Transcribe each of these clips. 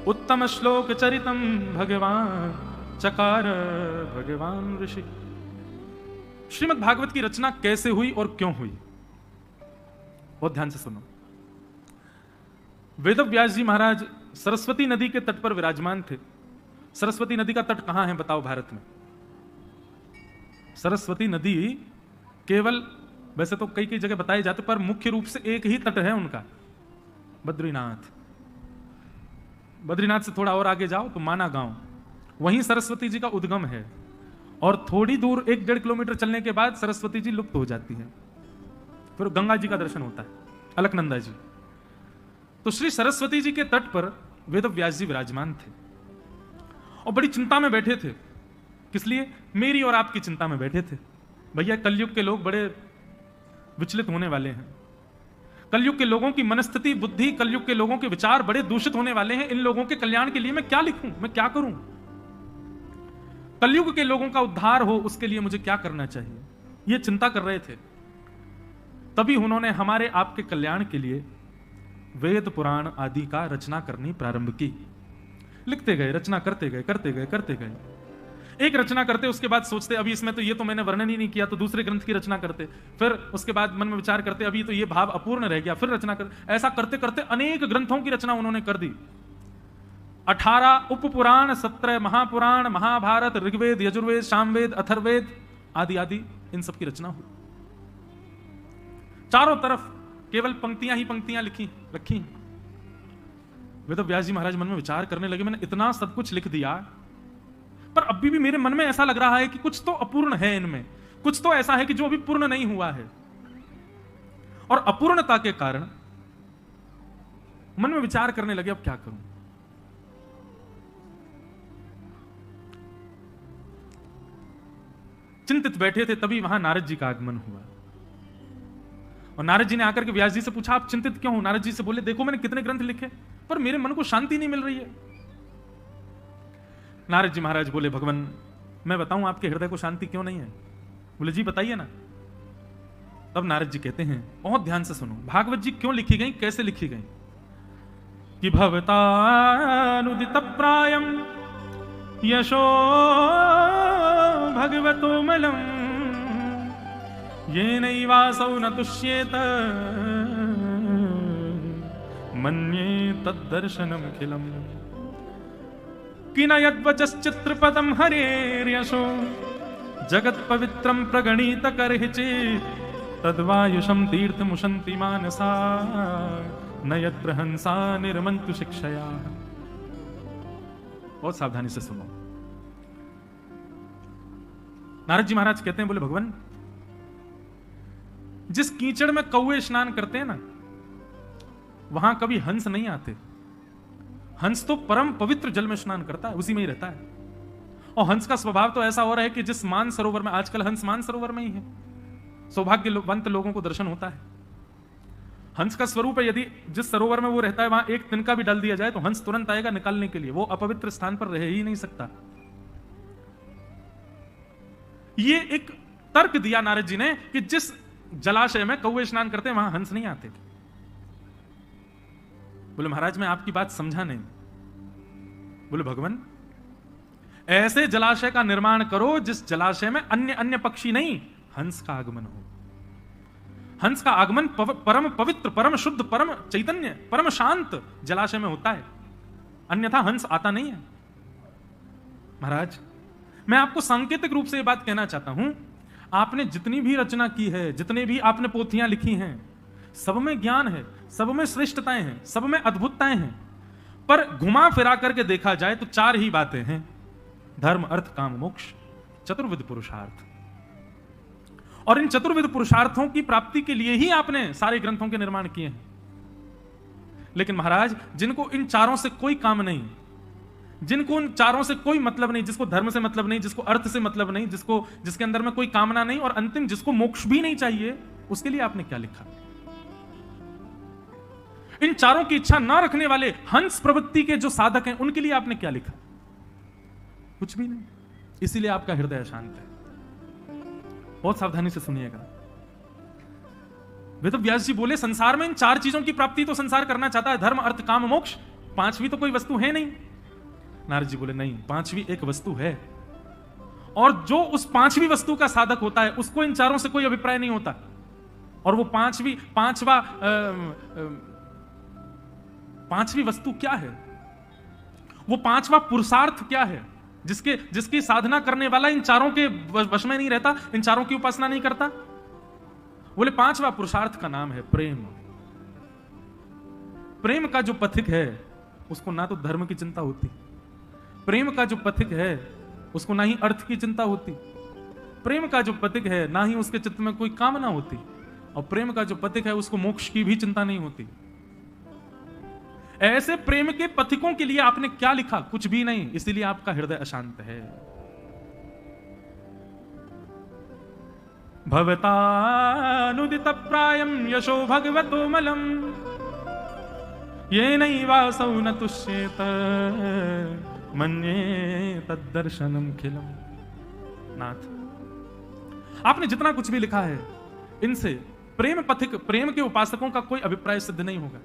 उत्तम श्लोक चरितम भगवान चकार भगवान ऋषि। श्रीमद् भागवत की रचना कैसे हुई और क्यों हुई, बहुत ध्यान से सुनो। वेदव्यास जी महाराज सरस्वती नदी के तट पर विराजमान थे। सरस्वती नदी का तट कहां है बताओ भारत में? सरस्वती नदी केवल, वैसे तो कई कई जगह बताए जाते, पर मुख्य रूप से एक ही तट है उनका, बद्रीनाथ। बद्रीनाथ से थोड़ा और आगे जाओ तो माना गांव, वहीं सरस्वती जी का उद्गम है। और थोड़ी दूर 1-1.5 किलोमीटर चलने के बाद सरस्वती जी लुप्त हो जाती है, फिर गंगा जी का दर्शन होता है, अलकनंदा जी। तो श्री सरस्वती जी के तट पर वेदव्यास जी विराजमान थे और बड़ी चिंता में बैठे थे। किस लिए? मेरी और आपकी चिंता में बैठे थे। भैया कलयुग के लोग बड़े विचलित होने वाले हैं, कलयुग के लोगों की मनस्थिति बुद्धि, कलयुग के लोगों के विचार बड़े दूषित होने वाले हैं। इन लोगों के कल्याण के लिए मैं क्या लिखूं, मैं क्या करूं? कलयुग के लोगों का उद्धार हो उसके लिए मुझे क्या करना चाहिए, ये चिंता कर रहे थे। तभी उन्होंने हमारे आपके कल्याण के लिए वेद पुराण आदि का रचना करनी प्रारंभ की। लिखते गए, रचना करते गए, करते गए, करते गए। एक रचना करते, उसके बाद सोचते अभी इसमें तो ये तो मैंने वर्णन ही नहीं किया, तो दूसरे ग्रंथ की रचना करते। फिर उसके बाद मन में विचार करते अभी तो ये भाव अपूर्ण रह गया, फिर रचना करते। ऐसा करते करते अनेक ग्रंथों की रचना उन्होंने कर दी। 18 उपपुराण, 17 महापुराण, महाभारत, ऋग्वेद, यजुर्वेद, सामवेद, अथर्ववेद आदि आदि, इन सब की रचना हुई। चारों तरफ केवल पंक्तियां ही पंक्तियां रखी। वेदव्यास जी महाराज मन में विचार करने लगे, मैंने इतना सब कुछ लिख दिया, पर अभी भी मेरे मन में ऐसा लग रहा है कि कुछ तो अपूर्ण है इनमें, कुछ तो ऐसा है कि जो अभी पूर्ण नहीं हुआ है। और अपूर्णता के कारण मन में विचार करने लगे अब क्या करूं। चिंतित बैठे थे, तभी वहां नारद जी का आगमन हुआ। और नारद जी ने आकर के व्यास जी से पूछा आप चिंतित क्यों हो? नारद जी से बोले देखो मैंने कितने ग्रंथ लिखे, पर मेरे मन को शांति नहीं मिल रही है। नारद जी महाराज बोले भगवान मैं बताऊं आपके हृदय को शांति क्यों नहीं है? बोले जी बताइए ना। तब नारद जी कहते हैं, बहुत ध्यान से सुनो, भागवत जी क्यों लिखी गई, कैसे लिखी गई? कि भवतानुदित प्रायम यशो भगवतो मलम ये नैवासौ न तुष्येत मन्ये तद्दर्शनम खिलम कि न यद्वचश्चित्रपदम हरेर्यशो जगत पवित्रम प्रगणित करहि चेत् तद्वायुषम तीर्थमुशन्ति मानसा न यत्र हंसा निर्मन्तु शिक्षया। बहुत सावधानी से सुनो। नारद जी महाराज कहते हैं, बोले भगवान जिस कीचड़ में कौवे स्नान करते हैं ना, वहां कभी हंस नहीं आते। हंस तो परम पवित्र जल में स्नान करता है, उसी में ही रहता है। और हंस का स्वभाव तो ऐसा हो रहा है कि जिस मान सरोवर में, आजकल हंस मान सरोवर में ही है, सौभाग्यवंत लोगों को दर्शन होता है। हंस का स्वरूप है, यदि जिस सरोवर में वो रहता है वहां एक तिनका भी डाल दिया जाए तो हंस तुरंत आएगा निकालने के लिए, वो अपवित्र स्थान पर रह ही नहीं सकता। ये एक तर्क दिया नारद जी ने कि जिस जलाशय में कौवे स्नान करते हैं वहां हंस नहीं आते। बोले महाराज मैं आपकी बात समझा नहीं। बोले भगवान ऐसे जलाशय का निर्माण करो जिस जलाशय में अन्य अन्य पक्षी नहीं, हंस का आगमन हो। हंस का आगमन परम पवित्र, परम शुद्ध, परम चैतन्य, परम शांत जलाशय में होता है, अन्यथा हंस आता नहीं है। महाराज मैं आपको सांकेतिक रूप से यह बात कहना चाहता हूं, आपने जितनी भी रचना की है, जितने भी आपने पोथियां लिखी हैं, सब में ज्ञान है, सब में श्रेष्ठताएं हैं, सब में अद्भुतताएं हैं, पर घुमा फिरा करके देखा जाए तो 4 ही बातें हैं, धर्म अर्थ काम मोक्ष, चतुर्विध पुरुषार्थ। और इन चतुर्विध पुरुषार्थों की प्राप्ति के लिए ही आपने सारे ग्रंथों के निर्माण किए हैं। लेकिन महाराज जिनको इन चारों से कोई काम नहीं, जिनको उन चारों से कोई मतलब नहीं, जिसको धर्म से मतलब नहीं, जिसको अर्थ से मतलब नहीं, जिसके अंदर में कोई कामना नहीं, और अंतिम जिसको मोक्ष भी नहीं चाहिए, उसके लिए आपने क्या लिखा? इन चारों की इच्छा ना रखने वाले हंस प्रवृत्ति के जो साधक हैं उनके लिए आपने क्या लिखा? कुछ भी नहीं। इसीलिए आपका हृदय अशांत है। बहुत सावधानी से सुनिएगा। वेदव्यास जी बोले संसार में इन 4 चीजों की प्राप्ति तो संसार करना चाहता है, धर्म अर्थ काम मोक्ष, पांचवी तो कोई वस्तु है नहीं। नारद जी बोले नहीं, पांचवी एक वस्तु है, और जो उस पांचवी वस्तु का साधक होता है उसको इन चारों से कोई अभिप्राय नहीं होता। और वो पांचवी वस्तु क्या है, वो पांचवा पुरुषार्थ क्या है, जिसकी साधना करने वाला इन चारों के वश में नहीं रहता, इन चारों की उपासना नहीं करता। बोले पांचवा पुरुषार्थ का नाम है प्रेम। प्रेम का जो पथिक है उसको ना तो धर्म की चिंता होती, प्रेम का जो पथिक है उसको ना ही अर्थ की चिंता होती, प्रेम का जो पथिक है ना ही उसके चित्त में कोई कामना होती, और प्रेम का जो पथिक है उसको मोक्ष की भी चिंता नहीं होती। ऐसे प्रेम के पथिकों के लिए आपने क्या लिखा? कुछ भी नहीं, इसीलिए आपका हृदय अशांत है। भवतानुदित प्रायम यशो भगवतो मलम ये नैवासौ न तुष्येत मन्ये तद्दर्शनम खिलम। नाथ, आपने जितना कुछ भी लिखा है इनसे प्रेम पथिक, प्रेम के उपासकों का कोई अभिप्राय सिद्ध नहीं होगा।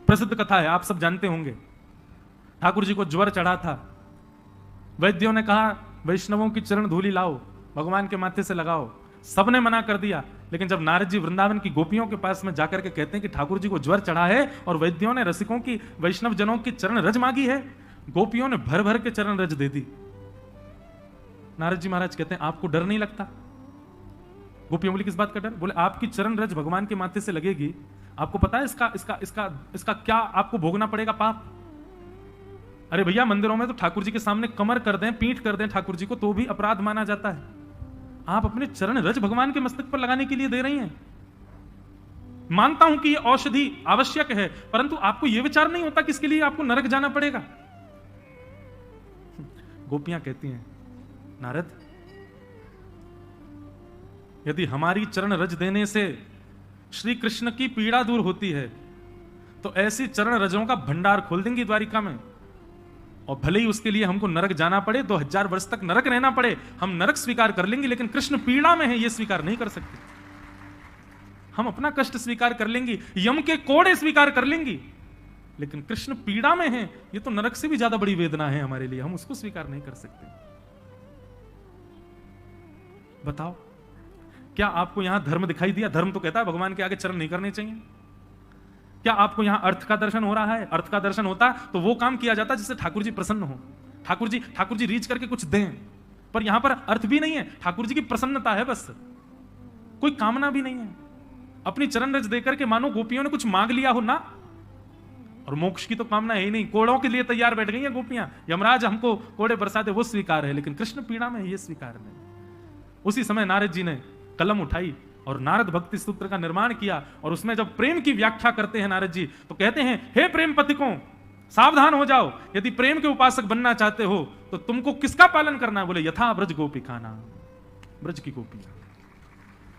प्रसिद्ध कथा है, आप सब जानते होंगे। ठाकुर जी को ज्वर चढ़ा था, वैद्यों ने कहा वैष्णवों की चरण धूलि लाओ, भगवान के माथे से लगाओ। सबने मना कर दिया, लेकिन जब नारद जी वृंदावन की गोपियों के पास में जाकर के कहते हैं कि ठाकुर जी को ज्वर चढ़ा है और वैद्यों ने रसिकों की, वैष्णव जनों की चरण रज मांगी है, गोपियों ने भर भर के चरण रज दे दी। नारद जी महाराज कहते हैं आपको डर नहीं लगता? गोपियों बोली किस बात का डर? बोले आपकी चरण रज भगवान के माथे से लगेगी, आपको पता है इसका क्या आपको भोगना पड़ेगा पाप। अरे भैया, मंदिरों में तो ठाकुर जी के सामने कमर कर दें, पीठ कर दें ठाकुर जी को, तो भी अपराध माना जाता है। आप अपने चरण रज भगवान के मस्तक पर लगाने के लिए दे रही हैं। मानता हूं कि यह औषधि आवश्यक है, परंतु आपको यह विचार नहीं होता कि इसके लिए आपको नरक जाना पड़ेगा। गोपियां कहती हैं नारद, यदि हमारी चरण रज देने से श्री कृष्ण की पीड़ा दूर होती है तो ऐसी चरण रजों का भंडार खोल देंगी द्वारिका में, और भले ही उसके लिए हमको नरक जाना पड़े, 2000 वर्ष तक नरक रहना पड़े, हम नरक स्वीकार कर लेंगे, लेकिन कृष्ण पीड़ा में है यह स्वीकार नहीं कर सकते। हम अपना कष्ट स्वीकार कर लेंगी, यम के कोड़े स्वीकार कर लेंगी, लेकिन कृष्ण पीड़ा में है, यह तो नरक से भी ज्यादा बड़ी वेदना है हमारे लिए, हम उसको स्वीकार नहीं कर सकते। बताओ, क्या आपको यहां धर्म दिखाई दिया? धर्म तो कहता है भगवान के आगे चरण नहीं करने चाहिए। क्या आपको यहां अर्थ का दर्शन हो रहा है? अर्थ का दर्शन होता तो वो काम किया जाता जिससे ठाकुर जी प्रसन्न हो, ठाकुर जी रीच करके कुछ दें, पर यहां पर अर्थ भी नहीं है, ठाकुर जी की प्रसन्नता है, बस कोई कामना भी नहीं है। अपनी चरण रज देकर के मानो गोपियों ने कुछ मांग लिया हो ना, और मोक्ष की तो कामना है ही नहीं, कोड़ों के लिए तैयार बैठ गई है गोपियां, यमराज हमको कोड़े बरसाते वो स्वीकार है, लेकिन कृष्ण पीड़ा में ये स्वीकार नहीं। उसी समय नारद जी ने कलम उठाई और नारद भक्ति सूत्र का निर्माण किया, और उसमें जब प्रेम की व्याख्या करते हैं नारद जी, तो कहते हैं हे प्रेम पथिकों, सावधान हो जाओ, यदि प्रेम के उपासक बनना चाहते हो तो तुमको किसका पालन करना है? बोले यथा ब्रज गोपी खाना, ब्रज की गोपी,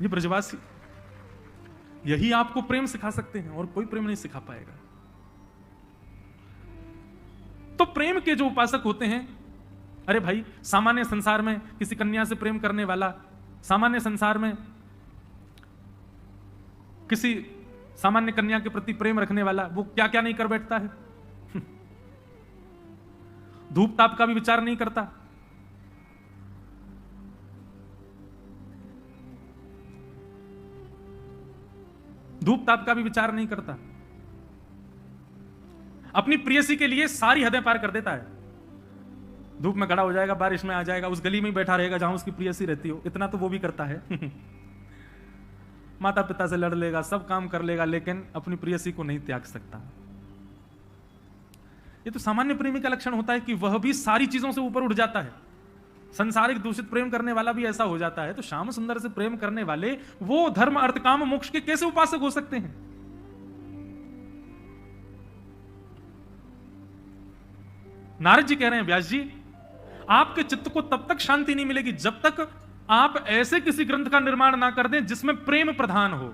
ये ब्रजवासी, यही आपको प्रेम सिखा सकते हैं, और कोई प्रेम नहीं सिखा पाएगा। तो प्रेम के जो उपासक होते हैं, अरे भाई, सामान्य संसार में किसी कन्या से प्रेम करने वाला, सामान्य संसार में किसी सामान्य कन्या के प्रति प्रेम रखने वाला, वो क्या क्या नहीं कर बैठता है। धूप ताप का भी विचार नहीं करता, धूप ताप का भी विचार नहीं करता, अपनी प्रेयसी के लिए सारी हदें पार कर देता है। धूप में खड़ा हो जाएगा, बारिश में आ जाएगा, उस गली में ही बैठा रहेगा जहां उसकी प्रेयसी रहती हो, इतना तो वो भी करता है। माता पिता से लड़ लेगा, सब काम कर लेगा, लेकिन अपनी प्रेयसी को नहीं त्याग सकता। ये तो सामान्य प्रेमी का लक्षण होता है कि वह भी सारी चीजों से ऊपर उठ जाता है। संसारिक दूषित प्रेम करने वाला भी ऐसा हो जाता है, तो श्याम सुंदर से प्रेम करने वाले वो धर्म अर्थ काम मोक्ष के कैसे उपासक हो सकते हैं? नारद जी कह रहे हैं व्यास जी, आपके चित्त को तब तक शांति नहीं मिलेगी जब तक आप ऐसे किसी ग्रंथ का निर्माण ना कर दें जिसमें प्रेम प्रधान हो,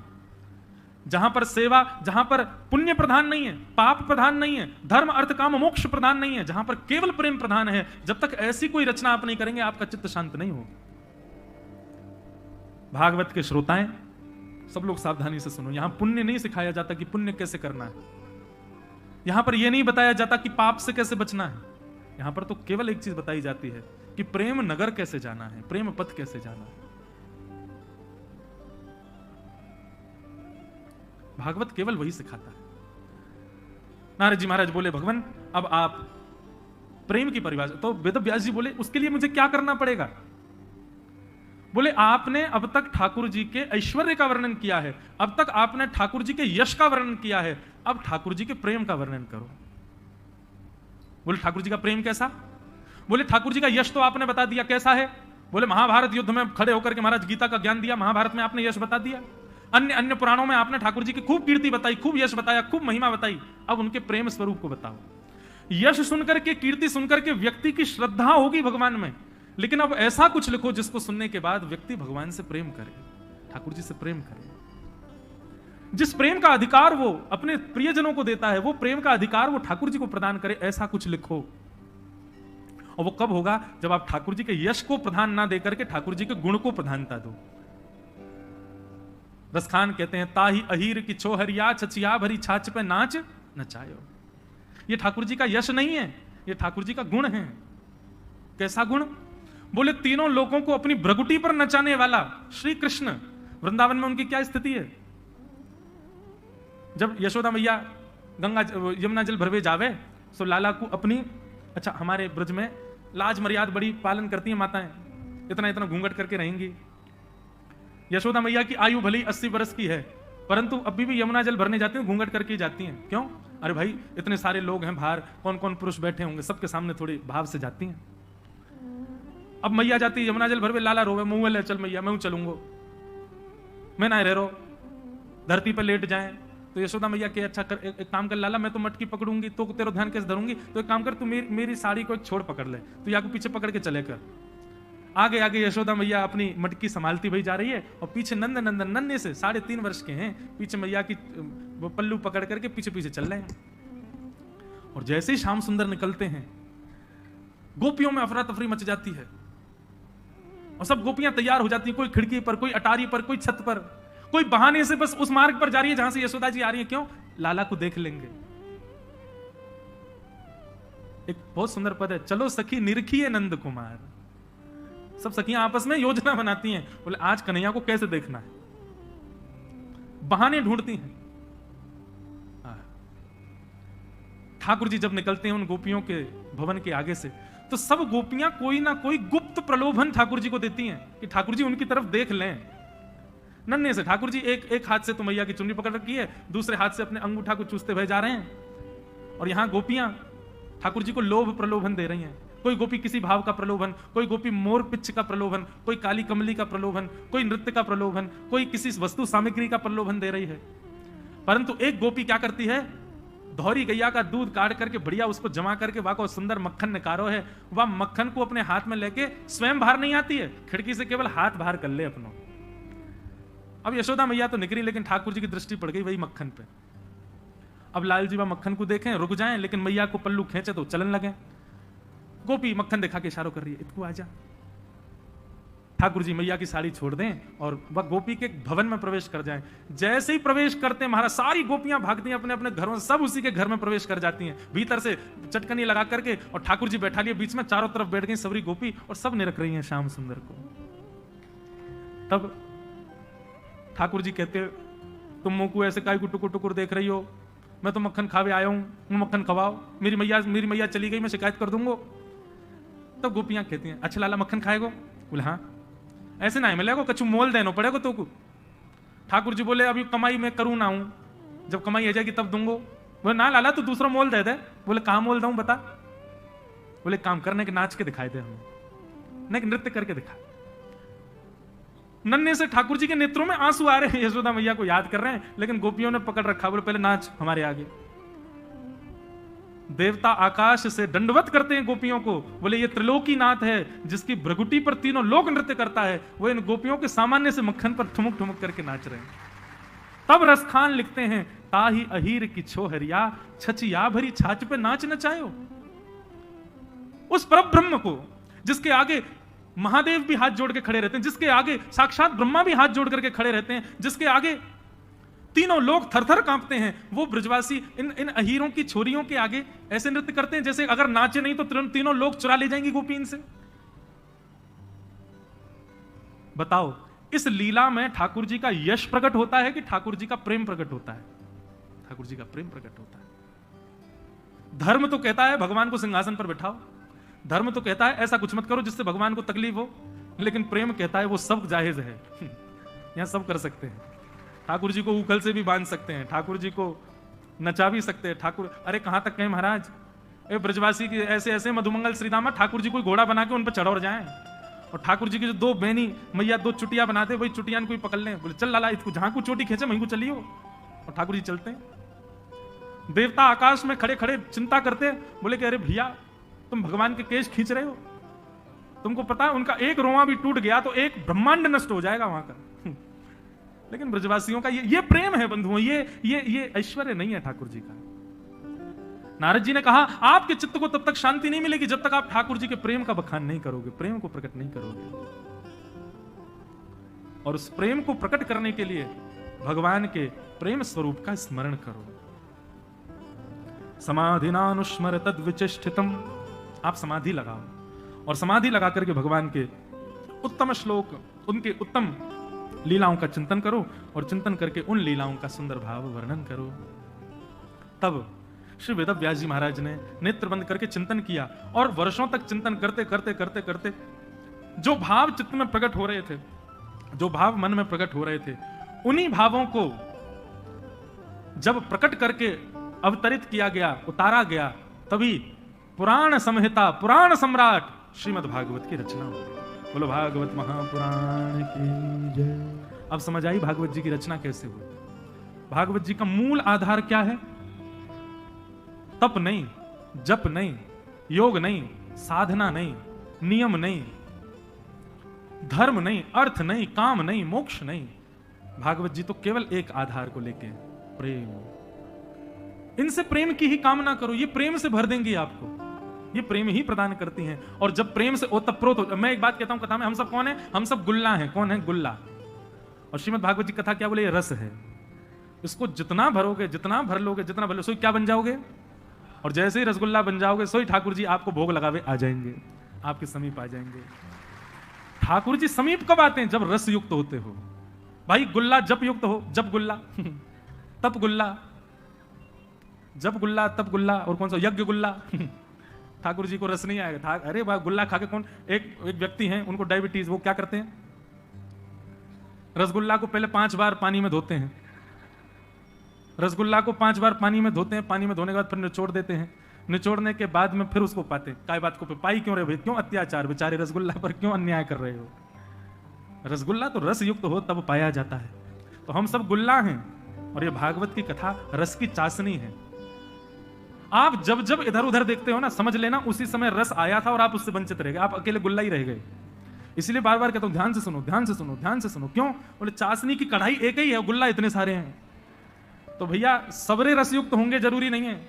जहां पर सेवा, जहां पर पुण्य प्रधान नहीं है, पाप प्रधान नहीं है, धर्म अर्थ काम मोक्ष प्रधान नहीं है, जहां पर केवल प्रेम प्रधान है। जब तक ऐसी कोई रचना आप नहीं करेंगे, आपका चित्त शांत नहीं हो। भागवत के श्रोताएं सब लोग सावधानी से सुनो, यहां पुण्य नहीं सिखाया जाता कि पुण्य कैसे करना है। यहां पर यह नहीं बताया जाता कि पाप से कैसे बचना है, यहां पर तो केवल एक चीज बताई जाती है कि प्रेम नगर कैसे जाना है, प्रेम पथ कैसे जाना है। भागवत केवल वही सिखाता है। नारद जी महाराज बोले, भगवान अब आप प्रेम की परिभाषा, तो वेद व्यास जी बोले उसके लिए मुझे क्या करना पड़ेगा? बोले आपने अब तक ठाकुर जी के ऐश्वर्य का वर्णन किया है, अब तक आपने ठाकुर जी के यश का वर्णन किया है, अब ठाकुर जी के प्रेम का वर्णन करो। बोले ठाकुर जी का प्रेम कैसा? बोले ठाकुर जी का यश तो आपने बता दिया, कैसा है? बोले महाभारत युद्ध में खड़े होकर के महाराज गीता का ज्ञान दिया, महाभारत में आपने यश बता दिया, अन्य अन्य पुराणों में आपने ठाकुर जी की खूब कीर्ति बताई, खूब यश बताया, खूब महिमा बताई, अब उनके प्रेम स्वरूप को बताओ। यश सुनकर के, कीर्ति सुनकर के व्यक्ति की श्रद्धा होगी भगवान में, लेकिन अब ऐसा कुछ लिखो जिसको सुनने के बाद व्यक्ति भगवान से प्रेम करे, ठाकुर जी से प्रेम करे। जिस प्रेम का अधिकार वो अपने प्रियजनों को देता है, वो प्रेम का अधिकार वो ठाकुर जी को प्रदान करे, ऐसा कुछ लिखो। और वो कब होगा? जब आप ठाकुर जी के यश को प्रधान ना देकर के ठाकुर जी के गुण को प्रधानता दो। रसखान कहते हैं, ताही अहीर की छोहरिया छचिया भरी छाछ पे नाच नचायो। ये ठाकुर जी का यश नहीं है, ये ठाकुर जी का गुण है। कैसा गुण? बोले तीनों लोगों को अपनी भ्रगुटी पर नचाने वाला श्री कृष्ण। वृंदावन में उनकी क्या स्थिति है? जब यशोदा मैया गंगा यमुना जल भरवे जावे, तो लाला को अपनी, अच्छा हमारे ब्रज में लाज मर्याद बड़ी पालन करती हैं माताएं, इतना इतना घूंघट करके रहेंगी। यशोदा मैया की आयु भली 80 वर्ष की है, परंतु अभी भी यमुना जल भरने जाती हैं घूंघट करके जाती हैं। क्यों? अरे भाई इतने सारे लोग हैं बाहर, कौन कौन पुरुष बैठे होंगे, सबके सामने थोड़ी भाव से जाती हैं। अब मैया जाती है यमुना जल भरवे, लाला रोवे, मुंह ले चल मैया, मैं चलूंगा, मैं ना रह रो, धरती पर लेट जाए। तो यशोदा मैया के अच्छा कर, एक काम कर लाला, मैं तो मटकी पकड़ूंगी तो तेरा ध्यान कैसे धरूंगी, तो एक काम कर तू मेरी साड़ी को एक छोड़ पकड़ ले, तो या को पीछे पकड़ के चले कर। आगे आगे यशोदा मैया अपनी मटकी संभालती हुई जा रही है, और पीछे नंद नंदन नन्हे से 3.5 वर्ष के हैं, पीछे मैया की वो पल्लू पकड़ करके पीछे पीछे चल रहे हैं। और जैसे ही श्याम सुंदर निकलते हैं, गोपियों में अफरा तफरी मच जाती है, और सब गोपियां तैयार हो जाती हैं, कोई खिड़की पर, कोई अटारी पर, कोई छत पर, कोई बहाने से बस उस मार्ग पर जा रही है जहां से यशोदा जी आ रही है। क्यों? लाला को देख लेंगे। एक बहुत सुंदर पद है, चलो सखी निरखिए नंद कुमार। सब सखियां आपस में योजना बनाती हैं, बोले आज कन्हैया को कैसे देखना है, बहाने ढूंढती हैं। ठाकुर जी जब निकलते हैं उन गोपियों के भवन के आगे से, तो सब गोपियां कोई ना कोई गुप्त प्रलोभन ठाकुर जी को देती हैं कि ठाकुर जी उनकी तरफ देख लें। नन्हे से ठाकुर जी एक हाथ से तो मैया की चुन्नी पकड़ रखी है, दूसरे हाथ से अपने अंगूठा को चूसते हुए जा रहे हैं, और यहां गोपियां ठाकुर जी को लोभ प्रलोभन दे रही हैं। कोई गोपी किसी भाव का प्रलोभन, कोई गोपी मोर पिच्छ का प्रलोभन, कोई काली कमली का प्रलोभन, कोई नृत्य का प्रलोभन, कोई किसी वस्तु सामग्री का प्रलोभन दे रही है। परंतु एक गोपी क्या करती है? धौरी गैया का दूध काट करके बढ़िया उसको जमा करके वहां को सुंदर मक्खन निकारो है, वह मक्खन को अपने हाथ में लेके स्वयं बाहर नहीं आती है, खिड़की से केवल हाथ बाहर कर ले अपनों। अब यशोदा मैया तो निकली, लेकिन ठाकुर जी की दृष्टि पड़ गई वही मक्खन पे। अब लाल जी वह मक्खन को देखें, रुक जाएं, लेकिन मैया को पल्लू खींचे तो चलन लगे। गोपी मक्खन दिखा के इशारों कर रही है, इतको आजा। ठाकुर जी मैया की साड़ी छोड़ दें और वह गोपी के भवन में प्रवेश कर जाएं। जैसे ही प्रवेश करते हैं महाराज, सारी गोपियां भागती हैं अपने अपने घरों, सब उसी के घर में प्रवेश कर जाती हैं, भीतर से चटकनी लगा करके, और ठाकुर जी बैठा लिए बीच में, चारों तरफ बैठ गई सबरी गोपी, और सब निरख रही हैं श्याम सुंदर को। तब ठाकुर जी कहते, तुम मुंह को ऐसे काय को टुकुर टुकुर देख रही हो, मैं तो मक्खन खावे आया हूं, मक्खन खवाओ, मेरी मैया चली गई, मैं शिकायत कर दूंगा। तब गोपियां कहती हैं, अच्छा लाला मक्खन खाएगो? बोले हाँ। ऐसे ना मिलेगा, कछु मोल देना पड़ेगा तो को। ठाकुर जी बोले, अभी कमाई मैं करूं ना हूं, जब कमाई आ जाएगी तब दूंगो। बोले ना लाला तू दूसरा मोल दे दे। बोले कहां मोल दूं बता? बोले काम करने के नाच के दिखाई दे हमें, नहीं नृत्य करके दिखा। नन्हे से ठाकुर जी के नेत्रों में आंसू आ रहे हैं, यशोदा मैया को याद कर रहे हैं, लेकिन गोपियों ने पकड़ रखा, बोले पहले नाच हमारे आगे। देवता आकाश से दंडवत करते हैं गोपियों को, बोले ये त्रिलोकी नाथ है जिसकी भ्रगुटी पर तीनों लोग नृत्य करता है, वो इन गोपियों के सामान्य से मक्खन पर ठुमुक ठुमुक करके नाच रहे हैं। तब रसखान लिखते हैं, ताही अहीर की छोहरिया छचिया भरी छाछ पे नाच नचायो। उस परब्रह्म को जिसके आगे महादेव भी हाथ जोड़ के खड़े रहते हैं, जिसके आगे साक्षात ब्रह्मा भी हाथ जोड़ करके खड़े रहते हैं, जिसके आगे तीनों लोग थरथर कांपते हैं। वो ब्रजवासी इन अहीरों की छोरियों के आगे ऐसे नृत्य करते हैं जैसे अगर नाचे नहीं तो तीनों लोग चुरा ले जाएंगी गोपी इनसे। बताओ, इस लीला में ठाकुर जी का यश प्रकट होता है कि ठाकुर जी का प्रेम प्रकट होता है? ठाकुर जी का प्रेम प्रकट होता है। धर्म तो कहता है भगवान को सिंहासन पर बैठाओ, धर्म तो कहता है ऐसा कुछ मत करो जिससे भगवान को तकलीफ हो, लेकिन प्रेम कहता है वो सब जायज है, यहां सब कर सकते हैं। ठाकुर जी को उखल से भी बांध सकते हैं, ठाकुर जी को नचा भी सकते हैं। ठाकुर, अरे कहां तक कहें महाराज, ब्रजवासी की ऐसे ऐसे मधुमंगल श्रीदामा ठाकुर जी कोई घोड़ा बना के उन पर चढ़ जाए, और ठाकुर जी की जो दो बहनी मैया दो चुटिया बनाते, वही चुटिया कोई पकड़ लें, बोले चल लाला इसको जहां को चोटी खींचे वहीं को चलियो, और ठाकुर जी चलते हैं। देवता आकाश में खड़े खड़े चिंता करते, बोले कि अरे भैया तुम भगवान के केश खींच रहे हो, तुमको पता है उनका एक रोआ भी टूट गया तो एक ब्रह्मांड नष्ट हो जाएगा वहां का। लेकिन ब्रजवासियों का ये प्रेम है बंधुओं, ये ऐश्वर्य नहीं है ठाकुर जी का। नारद जी ने कहा आपके चित्त को तब तक शांति नहीं मिलेगी जब तक आप ठाकुर जी के प्रेम का बखान नहीं करोगे, प्रेम को प्रकट नहीं करोगे। और उस प्रेम को प्रकट करने के लिए भगवान के प्रेम स्वरूप का स्मरण करो। समाधिनानुस्मर तद विचेष्टितम, आप समाधि लगाओ और समाधि लगा करके भगवान के उत्तम श्लोक, उनके उत्तम लीलाओं का चिंतन करो और चिंतन करके उन लीलाओं का सुंदर भाव वर्णन करो। तब श्री वेदव्यास जी महाराज ने नेत्र बंद करके चिंतन किया और वर्षों तक चिंतन करते करते करते करते जो भाव चित्त में प्रकट हो रहे थे, जो भाव मन में प्रकट हो रहे थे, उन्हीं भावों को जब प्रकट करके अवतरित किया गया, उतारा गया, तभी पुराण संहिता, पुराण सम्राट श्रीमद् भागवत की रचना हुई। बोलो भागवत महापुराण की जय। अब समझ आई भागवत जी की रचना कैसे हुई। भागवत जी का मूल आधार क्या है? तप नहीं, जप नहीं, योग नहीं, साधना नहीं, नियम नहीं, धर्म नहीं, अर्थ नहीं, काम नहीं, मोक्ष नहीं। भागवत जी तो केवल एक आधार को लेके, प्रेम। इनसे प्रेम की ही कामना करो, ये प्रेम से भर देंगी आपको, ये प्रेम ही प्रदान करती हैं। और जब प्रेम से ओतप्रोत हो, मैं एक बात कहता हूं कथा में, हम सब कौन है? हम सब गुल्ला हैं। कौन है? गुल्ला। और श्रीमद् भागवत जी कथा क्या बोले? ये रस है। इसको जितना भरोगे, जितना भर लोगे, जितना भर लोगे, सोई क्या बन जाओगे? और जैसे ही रसगुल्ला बन जाओगे, सोई ठाकुर जी आपको भोग लगावे आ जाएंगे, आपके समीप आ जाएंगे। ठाकुर जी समीप कब आते हैं? जब रस युक्त होते हो। भाई गुल्ला जब युक्त हो, जब गुल्ला तब गुल्ला, जब गुल्ला तब गुल्ला, और कौन सा? यज्ञ गुल्ला। ठाकुर जी को रस नहीं आएगा। अरे वाह, गुल्ला खा के कौन? एक व्यक्ति हैं, उनको डायबिटीज, वो क्या करते हैं? रसगुल्ला को पहले 5 बार पानी में धोते हैं, रसगुल्ला को 5 बार पानी में धोते हैं, पानी में धोने के बाद फिर निचोड़ देते हैं, निचोड़ने के बाद में फिर उसको पाते हैं। काय बात को पाई क्यों रहे भाई? क्यों अत्याचार? बेचारे रसगुल्ला पर क्यों अन्याय कर रहे हो? रसगुल्ला तो रस युक्त हो तब पाया जाता है। तो हम सब गुल्ला हैं और ये भागवत की कथा रस की चाशनी है। आप जब जब इधर उधर देखते हो ना, समझ लेना उसी समय रस आया था और आप उससे वंचित रह गए, आप अकेले गुल्ला ही रह गए। इसलिए बार बार कहता हूं ध्यान से सुनो, ध्यान से सुनो, ध्यान से सुनो। क्यों? बोले चाशनी की कढ़ाई एक ही है, गुल्ला इतने सारे हैं। तो भैया सबरे रसयुक्त होंगे जरूरी नहीं है,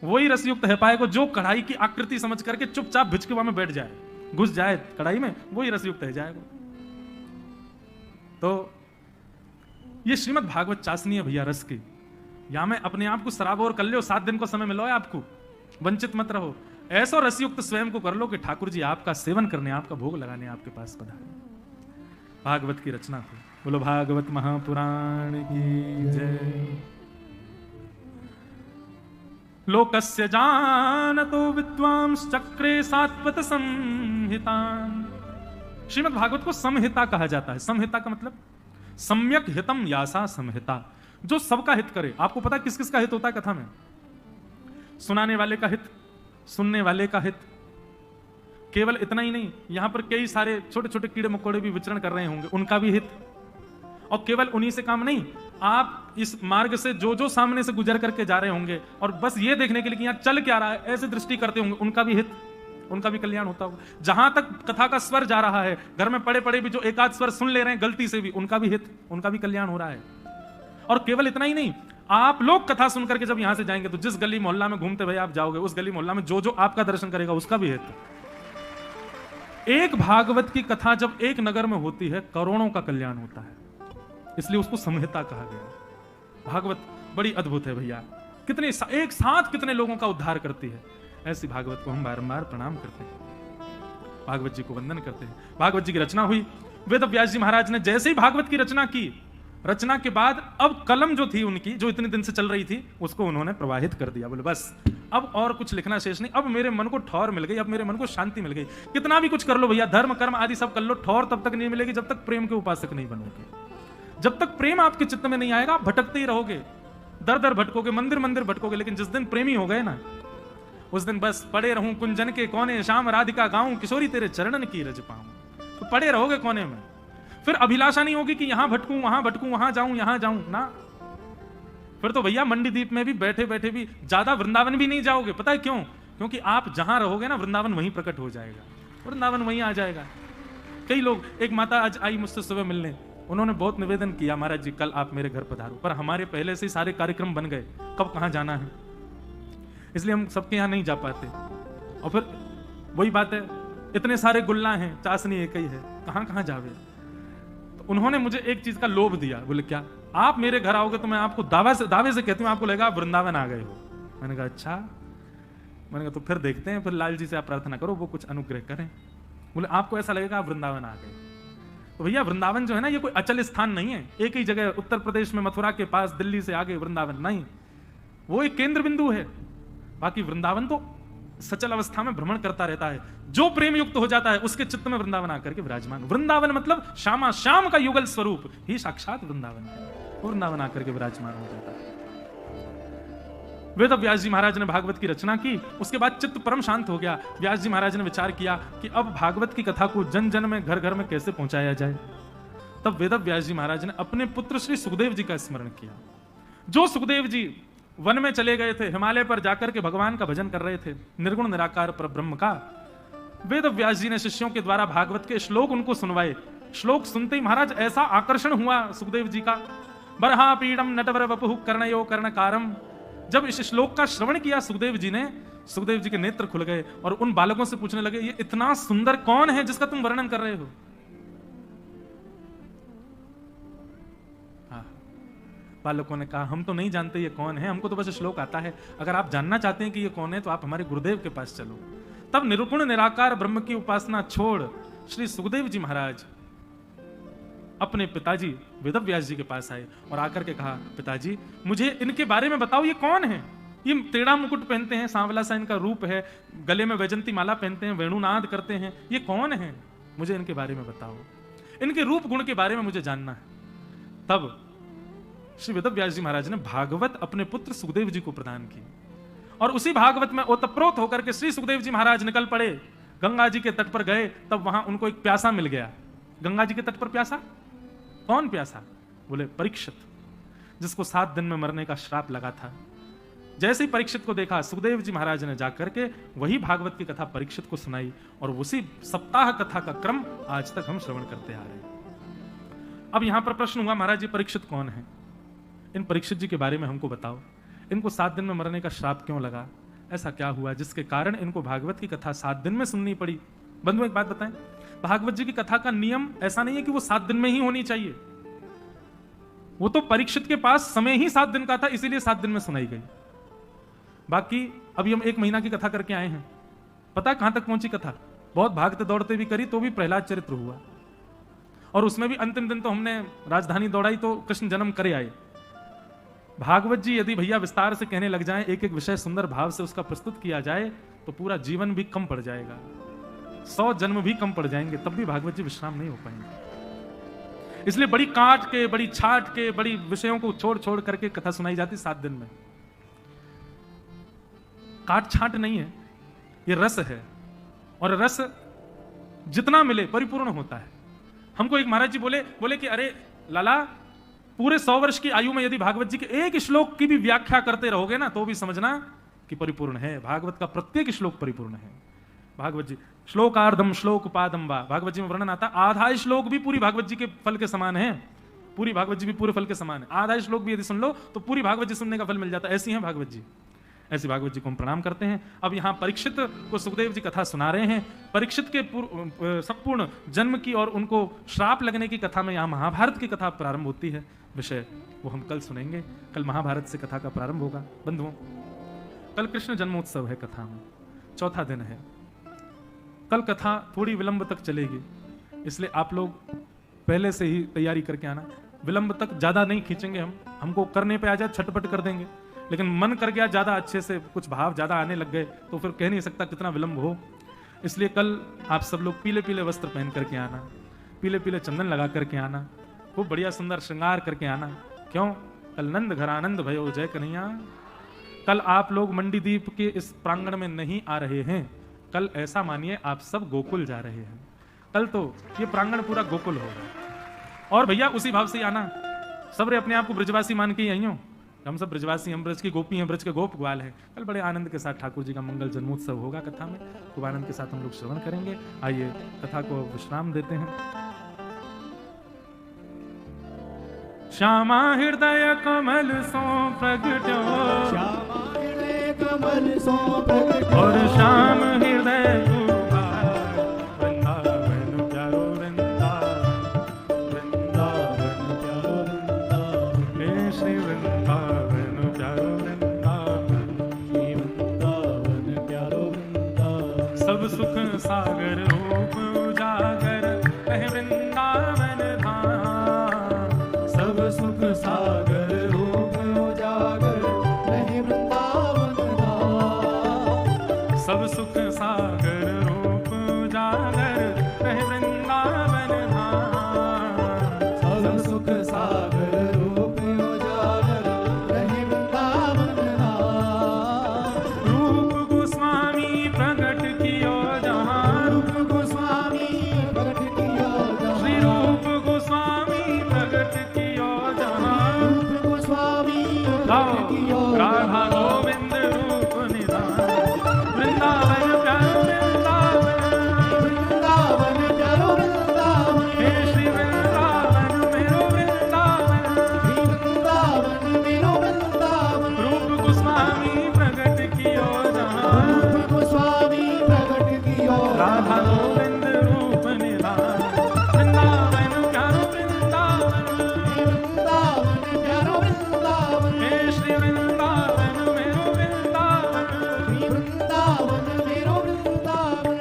वही रसयुक्त है पाए को जो कढ़ाई की आकृति समझ करके चुपचाप भिचके में बैठ जाए, घुस जाए कढ़ाई में, वही रसयुक्त है जाएगा। तो ये श्रीमद् भागवत चाशनी है भैया रस की। या मैं अपने आप को सराबोर कर लो, 7 दिन को समय मिलो है आपको, वंचित मत रहो। ऐसा रसयुक्त स्वयं को कर लो कि ठाकुर जी आपका सेवन करने, आपका भोग लगाने आपके पास पधारे। भागवत की रचना को बोलो भागवत महापुराण की जय। लोकस्य जानतो विद्वांस चक्रे सात्वत संहितान। श्रीमद् भागवत को संहिता कहा जाता है। संहिता का मतलब सम्यक हितम यासा संहिता, जो सबका हित करे। आपको पता है किस किस का हित होता है कथा में? सुनाने वाले का हित, सुनने वाले का हित। केवल इतना ही नहीं, यहां पर कई सारे छोटे छोटे कीड़े मकोड़े भी विचरण कर रहे होंगे, उनका भी हित। और केवल उन्हीं से काम नहीं, आप इस मार्ग से जो जो सामने से गुजर करके जा रहे होंगे और बस ये देखने के लिए कि यहां चल क्या रहा है, ऐसे दृष्टि करते होंगे, उनका भी हित, उनका भी कल्याण होता होगा। जहां तक कथा का स्वर जा रहा है, घर में पड़े पड़े भी जो एकाध स्वर सुन ले रहे हैं गलती से भी, उनका भी हित, उनका भी कल्याण हो रहा है। और केवल इतना ही नहीं, आप लोग कथा सुन करके जब यहां से जाएंगे तो जिस गली मोहल्ला में घूमते हुए आप जाओगे, उस गली मोहल्ला में जो जो आपका दर्शन करेगा उसका भी हित। एक भागवत की कथा जब एक नगर में होती है, करोड़ों का कल्याण होता है। इसलिए उसको संहिता कहा गया। भागवत बड़ी अद्भुत है भैया, कितने एक साथ कितने लोगों का उद्धार करती है। ऐसी भागवत को हम बारंबार प्रणाम करते हैं, भागवत जी को वंदन करते हैं। भागवत जी की रचना हुई, वेद व्यास जी महाराज ने जैसे ही भागवत की रचना की, रचना के बाद अब कलम जो थी उनकी, जो इतने दिन से चल रही थी, उसको उन्होंने प्रवाहित कर दिया। बोले बस अब और कुछ लिखना शेष नहीं, अब मेरे मन को ठौर मिल गई, अब मेरे मन को शांति मिल गई। कितना भी कुछ कर लो भैया, धर्म कर्म आदि सब कर लो, ठौर तब तक नहीं मिलेगी जब तक प्रेम के उपासक नहीं बनोगे। जब तक प्रेम आपके चित्त में नहीं आएगा, भटकते ही रहोगे, दर दर भटकोगे, मंदिर मंदिर भटकोगे। लेकिन जिस दिन प्रेमी हो गए ना, उस दिन बस पड़े रहूं कुंजन के कोने, शाम राधिका गाऊं, किशोरी तेरे चरणन की रज पाऊं। तो पड़े रहोगे कोने में, फिर अभिलाषा नहीं होगी कि यहां भटकूं, वहां जाऊं, यहां जाऊं ना। फिर तो भैया मंडी द्वीप में भी बैठे बैठे भी ज्यादा वृंदावन भी नहीं जाओगे। पता है क्यों? क्योंकि आप जहां रहोगे ना, वृंदावन वहीं प्रकट हो जाएगा, वृंदावन वहीं आ जाएगा। कई लोग, एक माता आज आई मुझसे सुबह मिलने, उन्होंने बहुत निवेदन किया, महाराज जी कल आप मेरे घर पधारो, पर हमारे पहले से ही सारे कार्यक्रम बन गए, कब कहां जाना है, इसलिए हम सबके यहां नहीं जा पाते। और फिर वही बात है, इतने सारे गुल्ला हैं, चाशनी एक ही है, कहां कहां जावे। तो उन्होंने मुझे एक चीज का लोभ दिया, बोले क्या, आप मेरे घर आओगे तो मैं आपको दावे से कहती हूँ, आपको लगेगा आप वृंदावन आ गए हो। मैंने कहा अच्छा, मैंने कहा तो फिर देखते हैं, फिर लाल जी से आप प्रार्थना करो वो कुछ अनुग्रह करें। बोले आपको ऐसा लगेगा आप वृंदावन आ गए। तो भैया वृंदावन जो है ना, ये कोई अचल स्थान नहीं है, एक ही जगह उत्तर प्रदेश में मथुरा के पास, दिल्ली से आगे वृंदावन नहीं, वो एक केंद्र बिंदु है। बाकी वृंदावन तो सचल अवस्था में भ्रमण करता रहता है, जो प्रेम युक्त हो जाता है उसके चित्त में वृंदावन आकर के विराजमान। वृंदावन मतलब श्यामा श्याम का युगल स्वरूप ही साक्षात वृंदावन है, वृंदावन आकर के विराजमान हो जाता है। वेद व्यास जी महाराज ने भागवत की रचना की, उसके बाद चित्त परम शांत हो गया। व्यास जी महाराज ने विचार किया कि अब भागवत की कथा को जन जन में, घर घर में कैसे पहुंचाया जाए। तब वेद व्यास जी महाराज ने अपने पुत्र श्री सुखदेव जी का स्मरण किया। जो सुखदेव जी वन में चले गए थे, हिमालय पर जाकर के भगवान का भजन कर रहे थे, निर्गुण निराकार पर ब्रह्म का, वेद व्यास जी ने शिष्यों के द्वारा भागवत के श्लोक उनको सुनवाए। श्लोक सुनते ही महाराज ऐसा आकर्षण हुआ सुखदेव जी का, बरहा पीडम नटवर वपुः कर्णयो कर्णकारम। जब इस श्लोक का श्रवण किया सुखदेव जी ने, सुखदेव जी के नेत्र खुल गए और उन बालकों से पूछने लगे, ये इतना सुंदर कौन है जिसका तुम वर्णन कर रहे हो। बालकों ने कहा हम तो नहीं जानते ये कौन है, हमको तो बस श्लोक आता है, अगर आप जानना चाहते हैं कि ये कौन है तो आप हमारे गुरुदेव के पास चलो। तब निर्गुण निराकार ब्रह्म की उपासना छोड़ श्री सुखदेव जी महाराज अपने पिताजी वेद व्यास जी के पास आए और आकर के कहा, पिताजी मुझे इनके बारे में बताओ, ये कौन है, ये टेढ़ा मुकुट पहनते हैं, सांवला सा इनका रूप है, गले में वैजंती माला पहनते हैं, वेणुनाद करते हैं, ये कौन है, मुझे इनके बारे में बताओ, इनके रूप गुण के बारे में मुझे जानना है। तब श्री वेद व्यास जी महाराज ने भागवत अपने पुत्र सुखदेव जी को प्रदान की और उसी भागवत में ओतप्रोत होकर के श्री सुखदेव जी महाराज निकल पड़े, गंगा जी के तट पर गए। तब वहां उनको एक प्यासा मिल गया। गंगा जी के तट पर प्यासा, कौन प्यासा? बोले परीक्षित, जिसको 7 दिन में मरने का श्राप लगा था। जैसे ही परीक्षित को देखा, सुखदेव जी महाराज ने जाकर के वही भागवत की कथा परीक्षित को सुनाई और उसी सप्ताह कथा का क्रम आज तक हम श्रवण करते आ रहे हैं। अब यहां पर प्रश्न हुआ, महाराज जी परीक्षित कौन है? इन परीक्षित जी के बारे में हमको बताओ, इनको 7 दिन में मरने का श्राप क्यों लगा? ऐसा क्या हुआ जिसके कारण इनको भागवत की कथा 7 दिन में सुननी पड़ी? बंधु एक बात बताएं, भागवत जी की कथा का नियम ऐसा नहीं है कि वो 7 दिन में ही होनी चाहिए। वो तो परीक्षित के पास समय ही 7 दिन का था, इसीलिए 7 दिन में सुनाई गई। बाकी अभी हम 1 महीना की कथा करके आए हैं, पता कहां तक पहुंची कथा? बहुत भागते दौड़ते भी करी तो भी प्रहलाद चरित्र हुआ, और उसमें भी अंतिम दिन तो हमने राजधानी दौड़ाई तो कृष्ण जन्म करे आए। भागवत जी यदि भैया विस्तार से कहने लग जाएं, एक एक विषय सुंदर भाव से उसका प्रस्तुत किया जाए तो पूरा जीवन भी कम पड़ जाएगा, 100 जन्म भी कम पड़ जाएंगे, तब भी भागवत जी विश्राम नहीं हो पाएंगे। इसलिए बड़ी काट के, बड़ी छाट के, बड़ी विषयों को छोड़ छोड़ करके कथा सुनाई जाती 7 दिन में। काट छाट नहीं है, ये रस है, और रस जितना मिले परिपूर्ण होता है। हमको एक महाराज जी बोले कि अरे लाला, पूरे 100 वर्ष की आयु में यदि भागवत जी के एक श्लोक की भी व्याख्या करते रहोगे ना तो भी समझना कि परिपूर्ण है। भागवत का प्रत्येक श्लोक परिपूर्ण है। भागवत जी श्लोकार्धम श्लोक पादम वा, भागवत जी में वर्णन आता, आधा श्लोक भी पूरी भागवत जी के फल के समान है। पूरी भागवत जी भी पूरे फल के समान है। आधा श्लोक भी यदि सुन लो तो पूरी भागवत जी सुनने का फल मिल जाता है। ऐसी है भागवत जी, ऐसे भागवत जी को हम प्रणाम करते हैं। अब यहाँ परीक्षित को सुखदेव जी कथा सुना रहे हैं। परीक्षित के संपूर्ण जन्म की और उनको श्राप लगने की कथा में यहाँ महाभारत की कथा प्रारंभ होती है। विषय वो हम कल सुनेंगे। कल महाभारत से कथा का प्रारंभ होगा। बंधुओं, कल कृष्ण जन्मोत्सव है, कथा में चौथा दिन है। कल कथा थोड़ी विलंब तक चलेगी, इसलिए आप लोग पहले से ही तैयारी करके आना। विलंब तक ज्यादा नहीं खींचेंगे, हमको करने पे आ जाए छटपट कर देंगे, लेकिन मन कर गया ज्यादा अच्छे से, कुछ भाव ज्यादा आने लग गए तो फिर कह नहीं सकता कितना विलंब हो। इसलिए कल आप सब लोग पीले पीले वस्त्र पहन करके आना, पीले पीले चंदन लगा करके आना, खूब बढ़िया सुंदर श्रृंगार करके आना। क्यों? कल नंद घर आनंद भयो जय कन्हैया। कल आप लोग मंडीदीप के इस प्रांगण में नहीं आ रहे हैं, कल ऐसा मानिए आप सब गोकुल जा रहे हैं। कल तो ये प्रांगण पूरा गोकुल होगा। और भैया उसी भाव से आना, सब अपने आप को ब्रजवासी मान के ही आई हो। हम सब ब्रजवासी, हम ब्रज की गोपी हैं, ब्रज के गोप ग्वाल हैं। कल बड़े आनंद के साथ ठाकुर जी का मंगल जन्मोत्सव होगा कथा में, खूब आनंद के साथ हम लोग श्रवण करेंगे। आइए कथा को विश्राम देते हैं। श्यामा हृदय कमल सो प्रगटो, श्यामा हृदय कमल सो प्रगटो, और श्याम हृदय वृंदावन प्यारो वृंदावन, वृंदावन प्यारो वृंदावन, हे श्री वृंदावन प्यारो वृंदावन, श्री वृंदावन प्यारो वृंदावन। सब सुख सागर रूप उजागर कह वृंदावन धाम, सब सुख सागर रूप उजागर रहे वृंदावन धाम, सब सुख सागर रूप उजागर कह वृंदावन धाम, सब सुख सागर रूप उजागर रहे वृंदावन धाम। रूप गोस्वामी प्रकट कियो जहाँ, रूप गोस्वामी प्रकट कियो जहाँ, श्री रूप गोस्वामी प्रकट कियो जहाँ, रूप गोस्वामी प्रकट कियो राधा गोविंद रूप निधान, वृंदावन प्यारो वृंदावन, वृंदावन प्यारो वृंदावन, हे श्री वृंदावन मेरो वृंदावन, श्री वृंदावन मेरो वृंदावन। रूप गोस्वामी प्रकट कियो जहाँ, रूप गोस्वामी प्रकट कियो राधा गोविंद रूप निधान, वृंदावन प्यारो वृंदावन, वृंदावन प्यारो वृंदावन, हे श्री वृंदावन मेरो वृंदावन, श्री वृंदावन मेरो वृंदावन।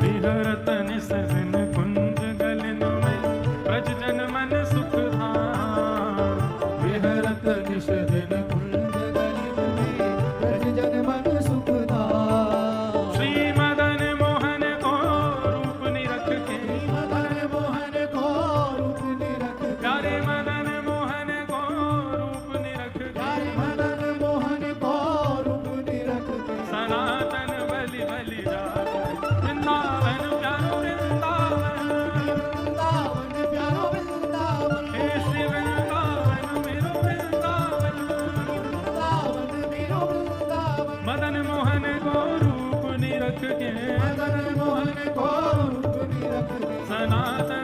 विहरत निस दिन कुंज गलिन में ब्रज जन मन सुख धाम, विहरत निश दिन कुंज गलिन में ब्रज जन मन सुख धाम। श्री मदन मोहन को रूप निरख के, मदन मोहन को रूप निरख के, प्यारे मदन मोहन को रूप निरख के, प्यारे मदन मोहन को रूप निरख के, सनातन बलि बलि जात, वृंदावन प्यारो वृंदावन, वृंदावन प्यारो वृंदावन, हे श्री वृंदावन मेरो वृंदावन, वृंदावन मेरो वृंदावन। मदन मोहन को रूप निरख के, मदन मोहन को रूप निरख के, सनातन